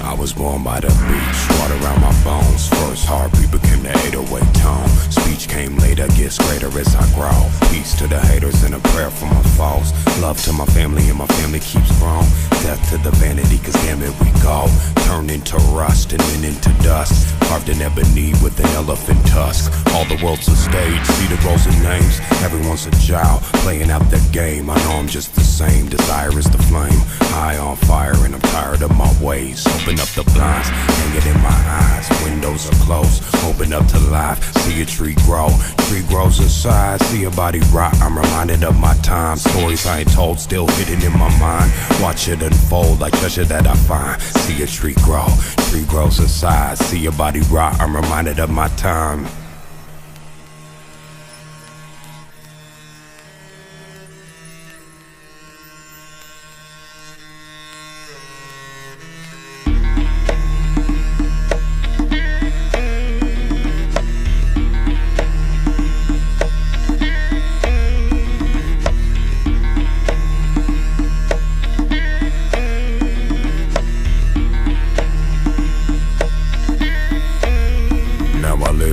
I was born by the beach, water around my bones. First heartbeat became the 808 tone. Speech came later, gets greater as I grow. Peace to the haters and a prayer for my foes. Love to my family and my family keeps growing. Death to the vanity, cause damn it we go. Turn into rust and then into dust. Carved in ebony with an elephant tusk. All the world's a stage, see the roles and names. Everyone's a child, playing out the game. I know I'm just the same, desire is the flame. High on fire and I'm tired of my ways. Open up the blinds, hang it in my eyes. Windows are closed, open up to life. See a tree grow, tree grows inside. See a body rot, I'm reminded of my time. Stories I ain't told, still hidden in my mind. Watch it unfold like treasure that I find. See a tree grow, tree grows inside. See a body rot, I'm reminded of my time.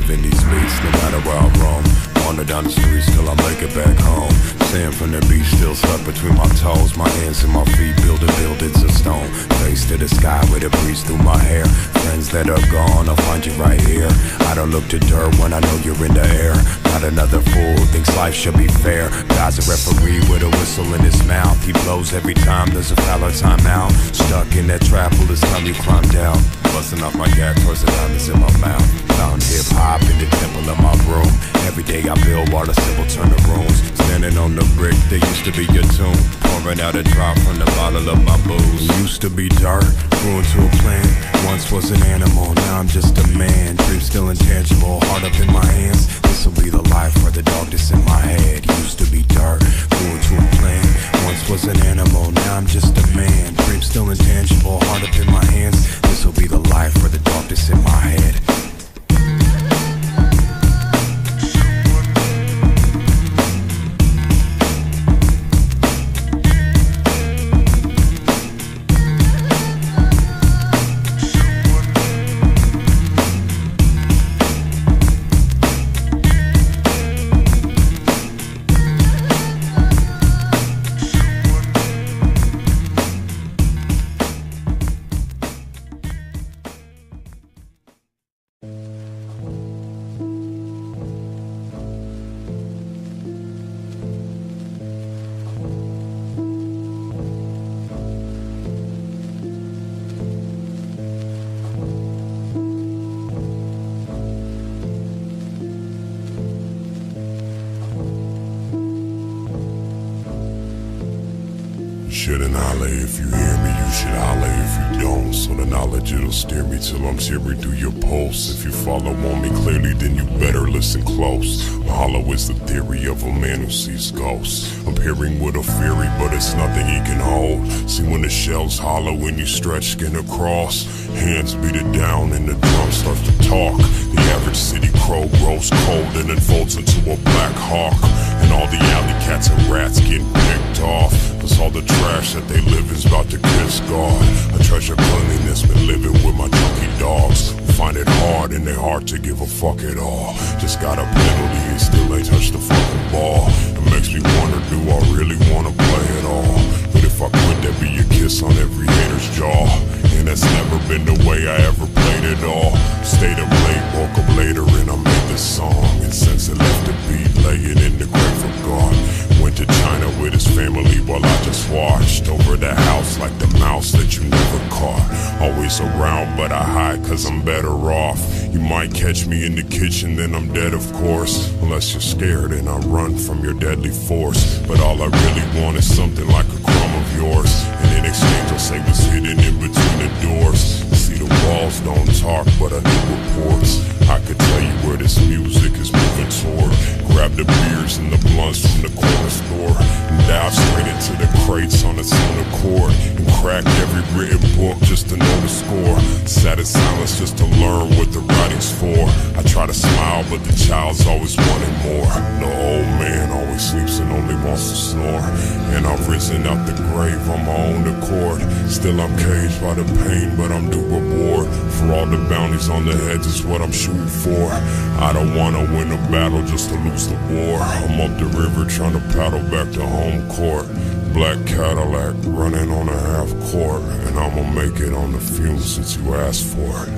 In these beats, no matter where I roam. Wander down the streets till I make it back home. Sand from the beach still stuck between my toes. My hands and my feet building buildings of stone. Face to the sky with a breeze through my hair. Friends that are gone, I'll find you right here. I don't look to dirt when I know you're in the air. Not another fool thinks life should be fair. God's a referee with a whistle in his mouth. He blows every time there's a foul or timeout. Stuck in that trap, will it's time you climb down. Busting off my gat towards the diamonds in my mouth. Found hip-hop in the temple of my room. Every day I build while the symbol turn to rooms. Standing on the brick that used to be your tomb. Pouring out a drop from the bottle of my booze. Used to be dirt, grew into a plant. Once was an animal, now I'm just a man. Dream still intangible, heart up in my hands. This'll be the life for the dog that's in my head. Used to be dirt, grew into a plant. Once was an animal, now I'm just a man. Dream still intangible, heart up in my hands. This'll be the life for the dog that's in my head. Shouldn't holler if you hear me, you should holler if you don't. So the knowledge it'll steer me till I'm tearing through your pulse. If you follow on me clearly, then you better listen close. Hollow is the theory of a man who sees ghosts. I'm peering with a fury, but it's nothing he can hold. See when the shell's hollow and you stretch skin across. Hands beat it down and the drum starts to talk. The average city crow grows cold and then folds into a black hawk. And all the alley cats and rats getting picked off. Cause all the trash that they live is about to kiss God. I treasure cleanliness, been living with my junkie dogs. Find it hard and they hard to give a fuck at all. Just got a penalty and still ain't touched the fucking ball. It makes me wonder, do I really wanna play it all? But if I quit, that'd be a kiss on every hater's jaw. And that's never been the way I ever played it all. Stayed up late, woke up later and I made this song. And since it left the beat laying in the grave of God. Went to China with his family while I just watched over the house like the mouse that you never caught. Always around but I hide cause I'm better off. You might catch me in the kitchen then I'm dead of course. Unless you're scared and I run from your deadly force. But all I really want is something like a crumb of yours. And in exchange I'll say what's hidden in between the doors. See the walls don't talk but I do reports. I could tell you where this music is moving toward. Grab the beers and the blunts from the corner store and dive straight into the crates on the own accord, and cracked every written book just to know the score. Sat in silence just to learn what the writing's for. I try to smile, but the child's always wanting more. The old man always sleeps and only wants to snore. And I've risen out the grave on my own accord. Still I'm caged by the pain, but I'm due reward for all the bounties on the heads is what I'm shooting for. I don't wanna win a battle just to lose the war. I'm up the river trying to paddle back to home court. Black Cadillac running on a half court, and I'ma make it on the fumes since you asked for it.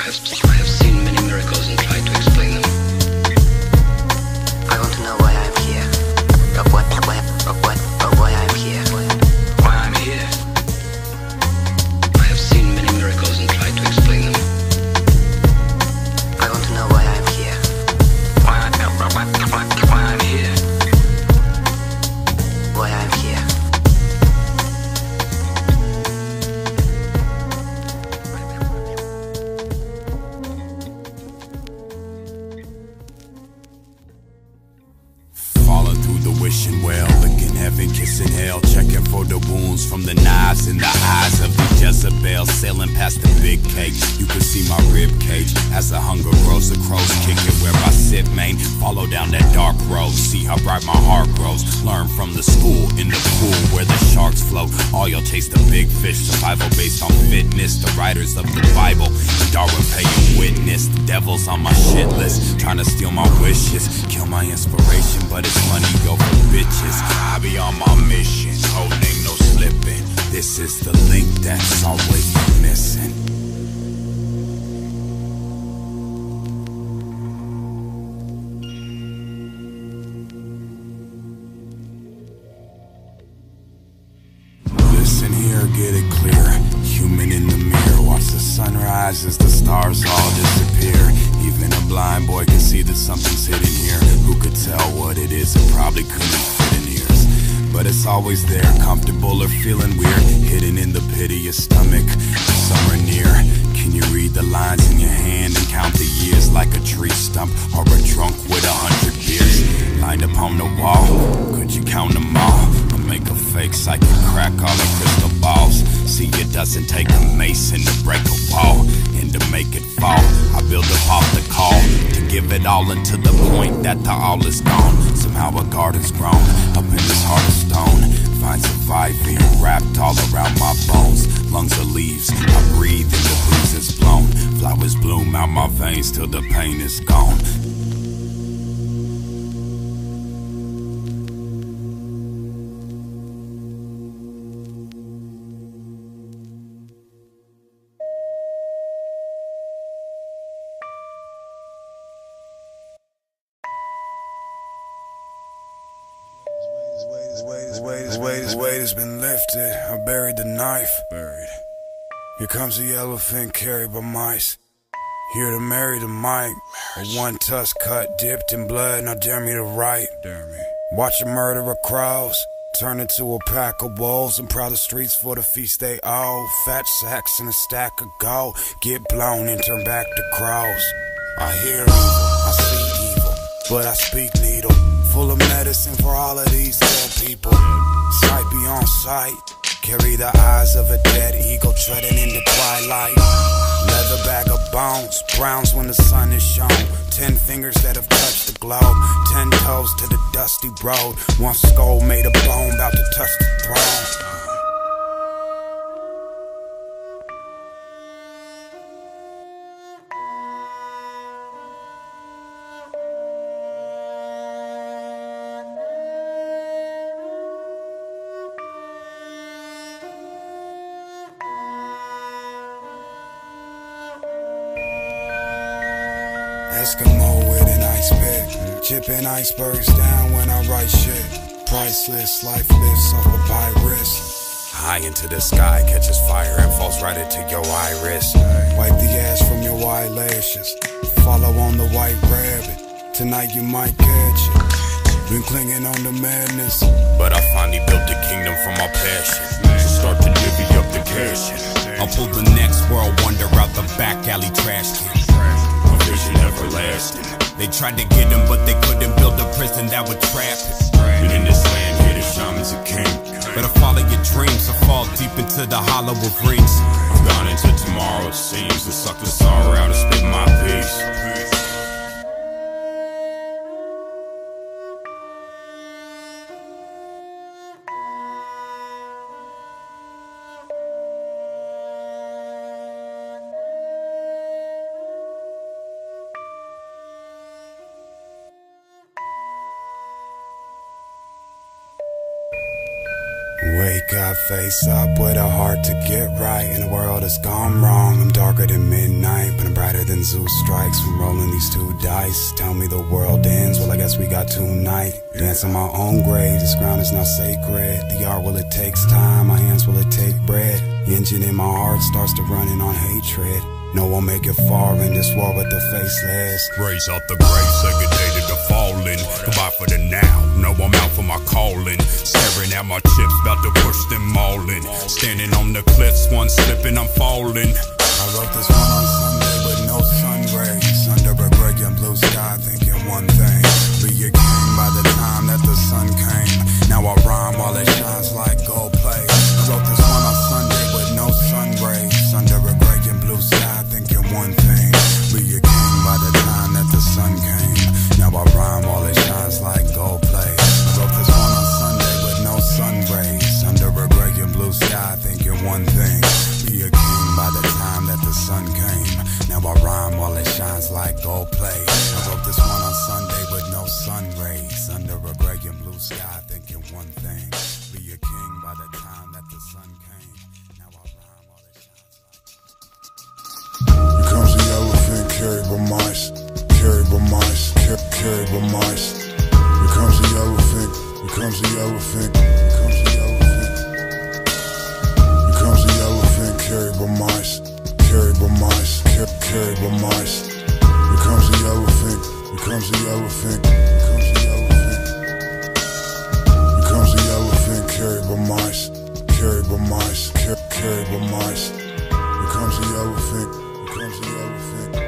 I have seen many miracles and tried to explain them. I want to know why I'm here. Why I'm here. Why I'm here? I have seen many miracles and tried to explain them. I want to know why I'm here. Why I'm here? Why I'm here. Wishing well, licking heaven, kissing hell, checking for the wounds from the knives in the eyes of the Jezebel, sailing past the big cage. You can see my rib cage as the hunger grows, the crows kicking where I sit, man. Follow down that dark road, see how bright my heart grows. Learn from the school in the pool where the sharks float. All y'all chase the big fish, survival based on fitness. The writers of the Bible, Darwin paying witness. The devil's on my shit list, trying to steal my wishes, kill my inspiration, but it's money go for bitches. I be on my mission, code name no slipping. This is the link that's always missing. Listen here, get it clear. Human in the mirror, watch the sunrise as the stars all disappear. Even a blind boy can see that something's hidden here. Who could tell what it is? It probably couldn't fit in ears, but it's always there, comfortable or feeling weird, hidden in the pit of your stomach, somewhere near. Can you read the lines in your hand and count the years like a tree stump or a drunk with 100 beers lined up on the wall? Could you count them all? Or make a fake psychic crack all the crystal balls? See, it doesn't take a mason to break a wall and to make it fall. I build up off the call to give it all until the point that the all is gone. Somehow a garden's grown up in this heart of stone. Find surviving wrapped all around my bones. Lungs are leaves, I breathe and the breeze is blown. Flowers bloom out my veins till the pain is gone. This weight has been lifted. I buried the knife. Here comes the elephant carried by mice. Here to marry the mic. A one tusk cut, dipped in blood. Now dare me to write. Watch a murderer crows turn into a pack of wolves and proud the streets for the feast they owe. Fat sacks and a stack of gold get blown and turn back to crows. I hear evil, I see evil, but I speak needle. Full of medicine for all of these dead people. Sight beyond sight, carry the eyes of a dead eagle treading in the twilight. Leather bag of bones, browns when the sun is shown. 10 fingers that have touched the globe, 10 toes to the dusty road. One skull made of bone, about to touch the throne. Eskimo with an ice pick, chipping icebergs down when I write shit. Priceless, life lifts off a virus. High into the sky, catches fire and falls right into your iris. Wipe the ash from your eyelashes, follow on the white rabbit. Tonight you might catch it. Been clinging on to madness, but I finally built a kingdom from my passion. So start to divvy up the cash. I'll pull the next world wonder out the back alley trash can. A vision everlasting. They tried to get him, but they couldn't build a prison that would trap him. And in this land here, the shaman's a king. Better follow your dreams or fall deep into the hollow of rings. I've gone into tomorrow, it seems, to suck the sorrow out and spit my peace. Wake up, face up with a heart to get right. And the world has gone wrong. I'm darker than midnight, but I'm brighter than Zeus strikes from rolling these two dice. Tell me the world ends, well I guess we got tonight. Dance on my own grave, this ground is now sacred. The art, well it takes time, my hands, will it take bread. The engine in my heart starts to running on hatred. No one make it far in this war but the faceless. Raise out the grave, segregated the fallen. Goodbye for the now, no I'm out for my calling. Staring at my chips, about to push them all in. Standing on the cliffs, one slipping, I'm falling. I wrote this one on Sunday with no sun rays. Under a gray and blue sky thinking one thing. Be a king by the time that the sun came. Now I rhyme while it shines like gold plate. I wrote this one on Sunday with no sun rays. Under a gray and blue sky thinking one thing. Be a king by the time that the sun came. Now I rhyme while it shines like gold plate. I wrote this one on Sunday with no sun rays. Under a gray and blue sky thinking one thing. Be a king by the time that the sun came. Now I rhyme while it shines like gold plate. I wrote this one on Sunday with no sun rays. Under a gray and blue sky thinking one thing. Be a king by the time that the sun came. Now I rhyme while it shines like. Here comes the elephant carried by mice. Carried by mice. Carried by mice. Here comes the elephant. Here comes the elephant. Here comes the elephant. Here comes the elephant carried by mice. Carried by mice. Carried by mice. Here comes the elephant. Here comes the elephant. Here comes the elephant. Here comes the elephant carried by mice. Carried by mice. Carried by mice. Here comes the elephant. Here comes the elephant.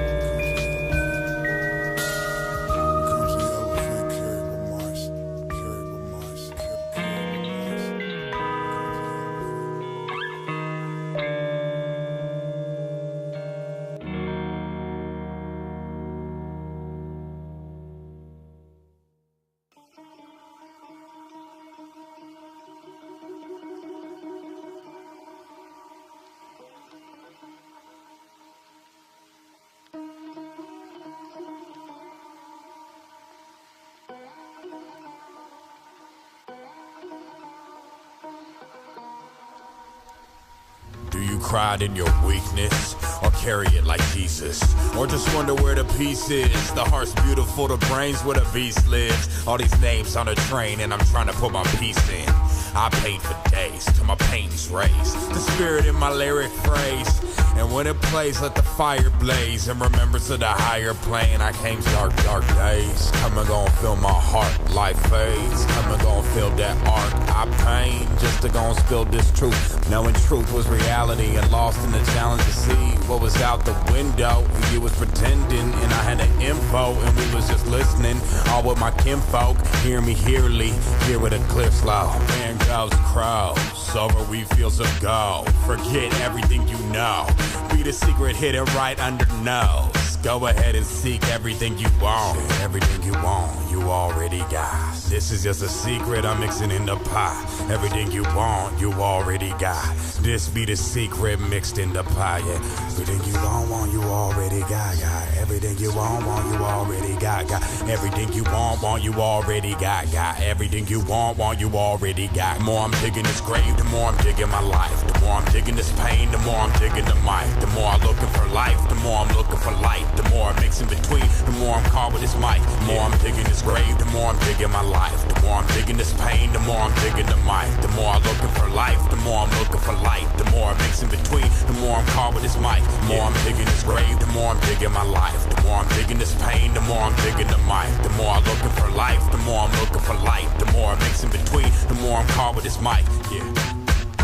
Cried in your weakness, or carry it like Jesus, or just wonder where the peace is. The heart's beautiful, the brain's where the beast lives. All these names on a train and I'm trying to put my piece in. I paint for days till my paint's raised. The spirit in my lyric phrase, and when it plays, let the fire blaze. In remembrance of the higher plane, I came dark, dark days. Come and gon' feel my heart, life fades. Come and gon' feel that art I pain, just to gon' spill this truth. Knowing truth was reality and lost in the challenge to see what was out the window. You was pretending, and I had the info, and we was just listening. All with my kinfolk, hear me hearly, here with a clip slow. Man goes crows, over we fields of gold. Forget everything you know, be the secret hidden right under nose. Go ahead and seek everything you want. Everything you want, you already got. This is just a secret I'm mixing in the pot. Everything you want, you already got. This be the secret mixed in the pot, yeah. Everything you want, you already got. Everything you want, you already got. Everything you want, you already got. Everything you want, you already got. The more I'm digging this grave, the more I'm digging my life. The more I'm digging this pain, the more I'm digging the mic. The more I'm looking for life, the more I'm looking for light. The more I mix in between, the more I'm caught with this mic. The more I'm digging this grave, the more I'm digging my life. The more I'm digging this pain, the more I'm digging the mic. The more I'm looking for life, the more I'm looking for light. The more I mix in between, the more I'm caught with this mic. The more I'm digging this grave, the more I'm digging my life. The more I'm digging this pain, the more I'm digging the mic. The more I'm looking for life, the more I'm looking for light. The more I mix in between, the more I'm caught with this mic. Yeah,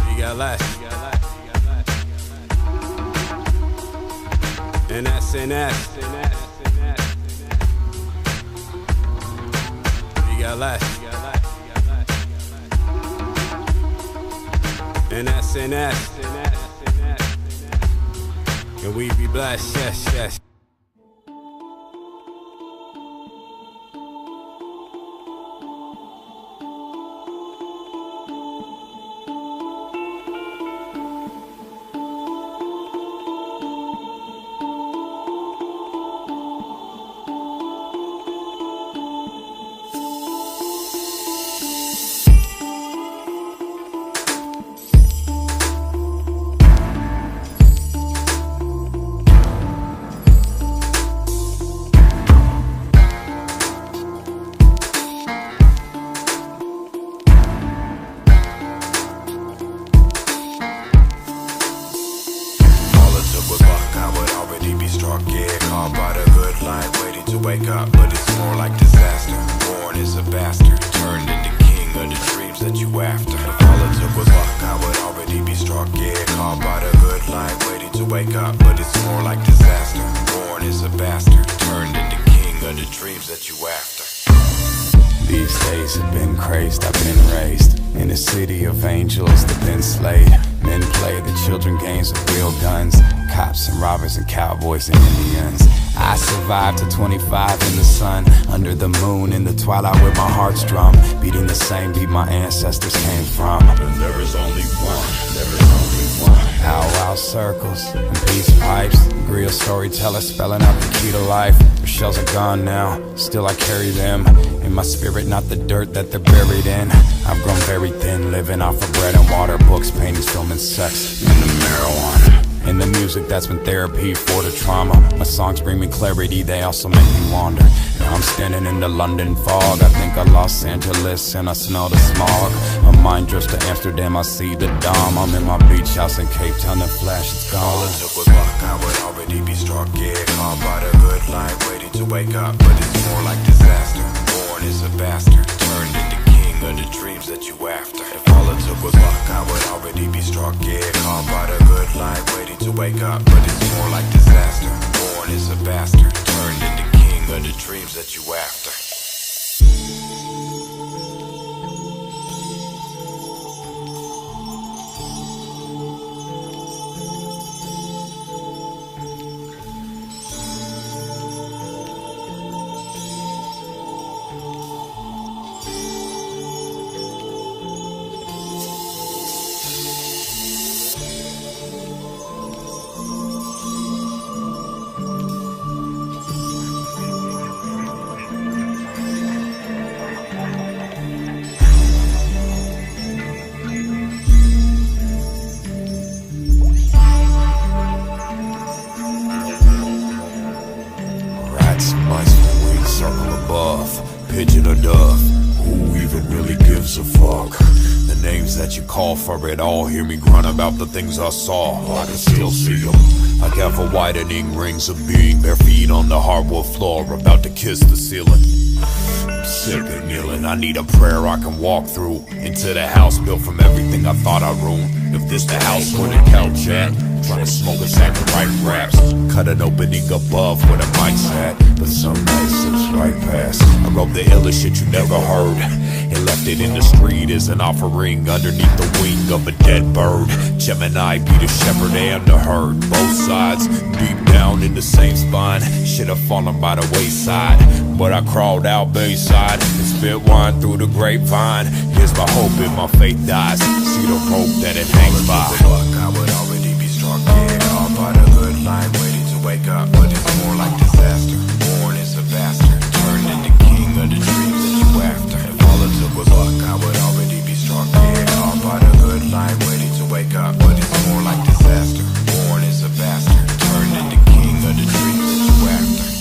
you got less. And that's You got less. And that's And we be blessed, yes. These days have been crazed, I've been raised in a city of angels that been slayed. Men play the children games with real guns, cops and robbers and cowboys and Indians. I survived to 25 in the sun, under the moon in the twilight with my heart's drum, beating the same beat my ancestors came from. And there is only one, there is only one. Powwow circles and peace pipes, real storytellers spelling out the key to life. Their shells are gone now, still I carry them in my spirit, not the dirt that they're buried in. I've grown very thin, living off of bread and water, books, paintings, film and sex, and the marijuana. And the music that's been therapy for the trauma. My songs bring me clarity, they also make me wander. Now I'm standing in the London fog, I think of Los Angeles and I smell the smog. My mind drifts to Amsterdam, I see the Dom. I'm in my beach house in Cape Town, the flash is gone. All it took was luck, I would already be struck, yeah. Caught by the good life, waiting to wake up, but it's more like disaster. Born as a bastard, turned into king of the dreams that you after. If all it took was luck, I would already be struck, yeah. Caught by the good life, waiting to wake up, but it's more like disaster. Born as a bastard, turned into king of the dreams that you after. Pigeon or dove, who even really gives a fuck? The names that you call for it all, hear me grunt about the things I saw. I can still see them, like ever-widening rings of being, bare feet on the hardwood floor, about to kiss the ceiling. I'm sick of kneeling, I need a prayer I can walk through into the house built from everything I thought I ruined. If this the house where the couch at, trying to smoke a sack of right raps. Cut an opening above where the mic's at, but some nights slips right past. I wrote the illest shit you never heard and left it in the street as an offering underneath the wing of a dead bird. Gemini be the shepherd and the herd, both sides deep down in the same spine. Should've fallen by the wayside, but I crawled out Bayside and spit wine through the grapevine. Here's my hope and my faith dies. See the rope that it hangs by. I would already be struck dead, caught by the good line, waiting to wake up, but it's more like disaster. Born as a bastard, turned into king of the dreams that you after. If all it took was luck, I would already be struck dead, caught by the good line, waiting to wake up, but it's more like disaster. Born as a bastard, turned into king of the dreams that you after.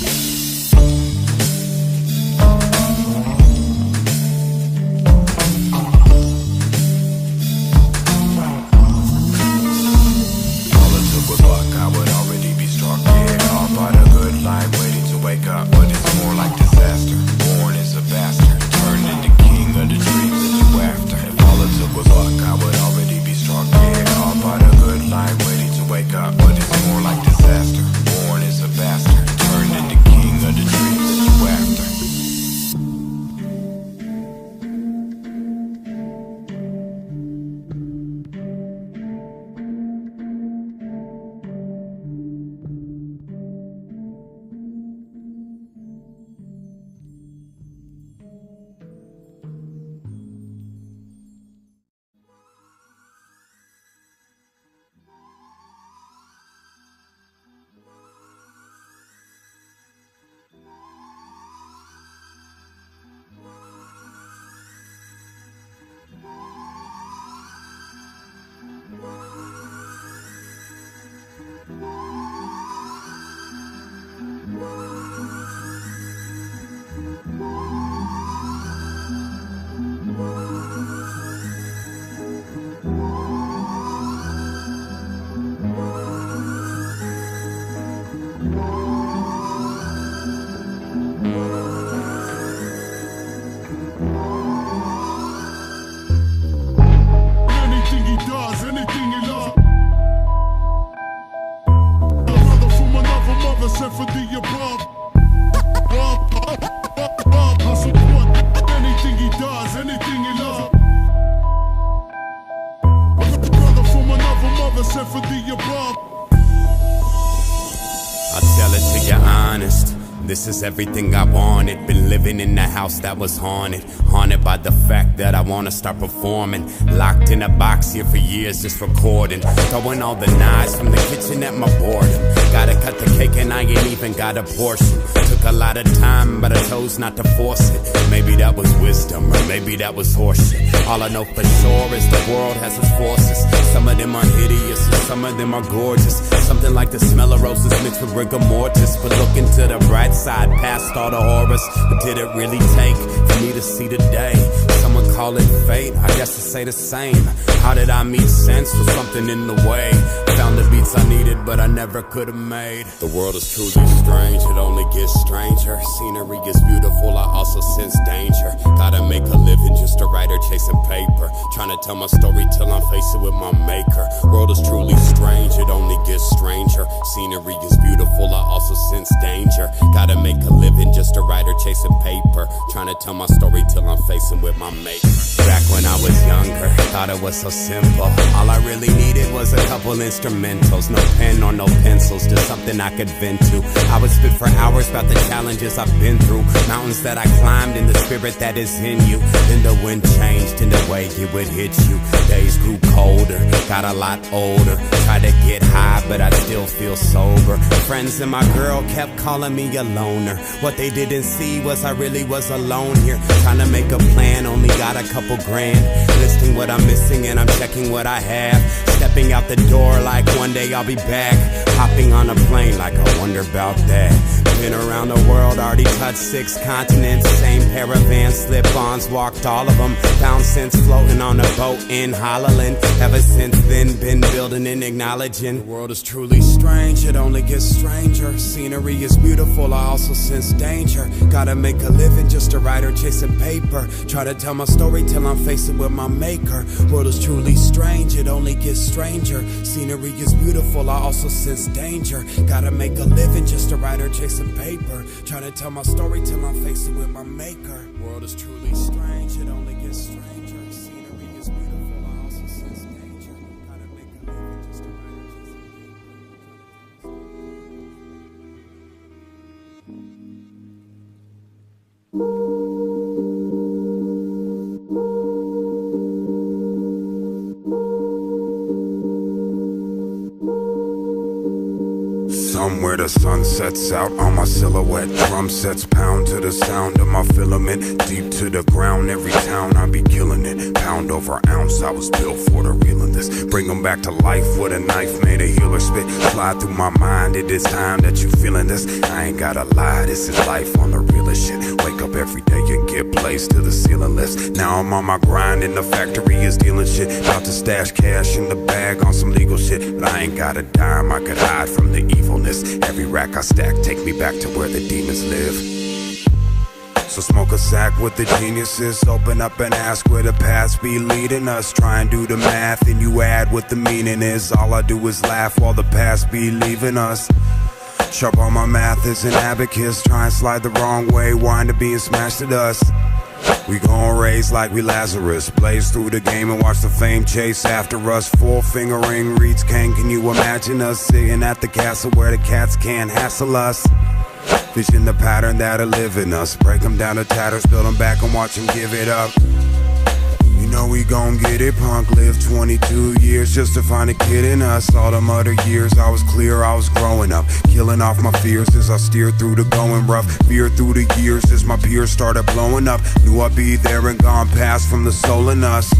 This is everything I wanted. Been living in a house that was haunted. Haunted by the fact that I wanna start performing. Locked in a box here for years just recording. Throwing all the knives from the kitchen at my boredom. Gotta cut the cake and I ain't even got a portion. Took a lot of time but I chose not to force it. Maybe that was wisdom or maybe that was horseshit. All I know for sure is the world has its forces. Some of them are hideous and some of them are gorgeous. Something like the smell of roses mixed with rigor mortis. But look into the bright side past all the horrors. What did it really take for me to see the day? Someone call it fate, I guess to say the same. How did I meet sense? Was something in the way? Found the beats I needed but I never could have made. The world is truly strange, it only gets stranger. Scenery is beautiful, I also sense danger. Gotta make a living, just a writer chasing paper. Trying to tell my story till I'm facing with my maker. World is truly strange, it only gets stranger. Scenery is beautiful, I also sense danger. Gotta make a living, just a writer chasing paper. Trying to tell my story till I'm facing with my maker. Back when I was younger, thought it was so simple. All I really needed was a couple instrumentals. No pen or no pencils, just something I could vent to. I would spit for hours about the challenges I've been through. Mountains that I climbed and the spirit that is in you. Then the wind changed in the way it would hit you. Days grew colder, got a lot older. Tried to get high but I still feel sober. Friends and my girl kept calling me a loner. What they didn't see was I really was alone here. Trying to make a plan, only got a couple grand. Listing what I'm missing and I'm checking what I have. Stepping out the door like one day I'll be back. Hopping on a plane like I wonder about that. Been around the world, already touched 6 continents. Same pair of Vans, slip-ons, walked all of them. Found sense floating on a boat in Holland. Ever since then, been building and acknowledging. The world is truly strange, it only gets stranger. Scenery is beautiful, I also sense danger. Gotta make a living, just a writer chasing paper. Try to tell my story till I'm facing with my maker. World is truly strange, it only gets stranger. Scenery is beautiful, I also sense danger. Gotta make a living, just a writer chasing paper. Trying to tell my story till I'm facing with my maker. World is truly strange, it only gets stranger. Scenery is beautiful, I also sense danger. Gotta make a living, just a writer chasing Somewhere the sun sets out on my silhouette. Drum sets pound to the sound of my filament. Deep to the ground, every town I be killing it. Pound over ounce, I was built for the real in this. Bring them back to life with a knife, made a healer spit. Fly through my mind, it is time that you feeling this. I ain't gotta lie, this is life on the realest shit. Wake up every day and get placed to the ceiling list. Now I'm on my grind and the factory is dealing shit. About to stash cash in the bag on some legal shit. But I ain't got a dime, I could hide from the evilness. Every rack I stack, take me back to where the demons live. So smoke a sack with the geniuses. Open up and ask where the past be leading us. Try and do the math and you add what the meaning is. All I do is laugh while the past be leaving us. Sharp on my math is an abacus. Try and slide the wrong way, wind up being smashed to dust. We gon' raise like we Lazarus. Blaze through the game and watch the fame chase after us. 4-finger ring reads Kane. Can you imagine us sitting at the castle where the cats can't hassle us? Vision the pattern that'll live in us. Break them down to tatters, build them back and watch them give it up. You know we gon' get it, punk. Lived 22 years just to find a kid in us. All them other years I was clear, I was growing up. Killing off my fears as I steered through the going rough. Fear through the years as my peers started blowing up. Knew I'd be there and gone past from the soul in us.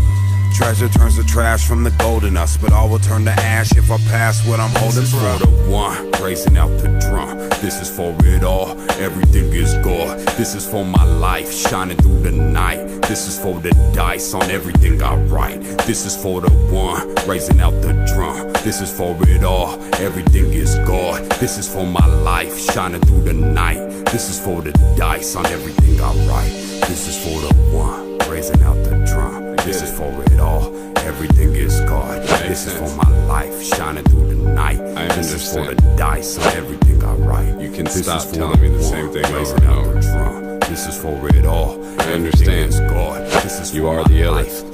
Treasure turns to trash from the gold in us, but all will turn to ash if I pass what I'm holding for. This is for the one, raising out the drum. This is for it all, everything is God. This is for my life, shining through the night. This is for the dice on everything I write. This is for the one, raising out the drum. This is for it all, everything is God. This is for my life, shining through the night. This is for the dice on everything I write. This is for the one, raising out the drum. This is for it all, everything is God. This is for my life, shining through the night. This is for the dice on everything I write. You can stop telling me the same thing over and over. This is for it all, I understand. God. This is you are the illest.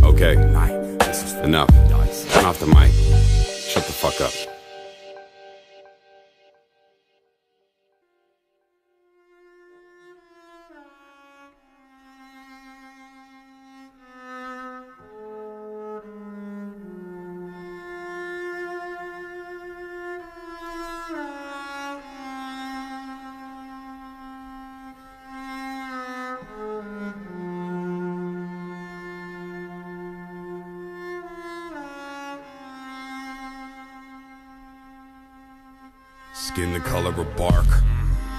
Okay, enough. Turn off the mic. Shut the fuck up. Skin the color of bark,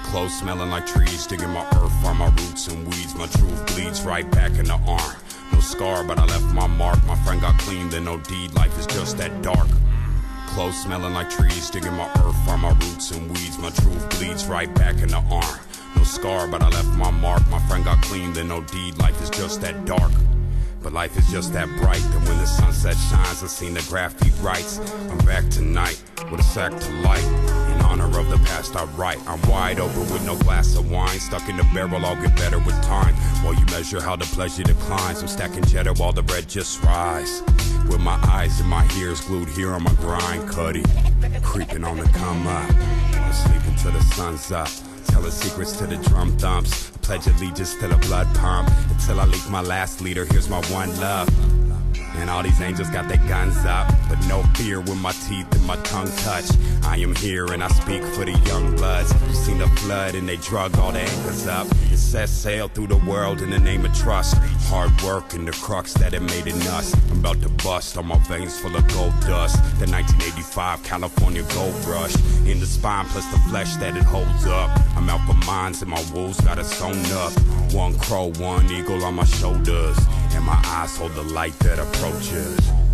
clothes smelling like trees. Digging my earth on my roots and weeds. My truth bleeds right back in the arm. No scar, but I left my mark. My friend got clean, then no deed. Life is just that dark. Clothes smelling like trees. Digging my earth on my roots and weeds. My truth bleeds right back in the arm. No scar, but I left my mark. My friend got clean, then no deed. Life is just that dark. But life is just that bright that when the sunset shines, I've seen the graffiti writes. I'm back tonight with a sack to light. In honor of the past I write. I'm wide open with no glass of wine. Stuck in the barrel, I'll get better with time. While you measure how the pleasure declines. I'm stacking cheddar while the bread just rise. With my eyes and my ears glued here on my grind, Cuddy. Creeping on the come up. I'm sleeping till the sun's up. Telling secrets to the drum thumps. Pledge allegiance to the blood pump. Until I leak my last leader, here's my one love. And all these angels got their guns up, but no fear when my teeth and my tongue touch. I am here and I speak for the young bloods who seen the flood and they drug all the anchors up. It set sail through the world in the name of trust. Hard work and the crux that it made in us. I'm about to bust, all my veins full of gold dust. The 1985 California gold rush in the spine plus the flesh that it holds up. I'm out for mines and my wolves got it sewn up. One crow, one eagle on my shoulders, and my eyes hold the light that approaches.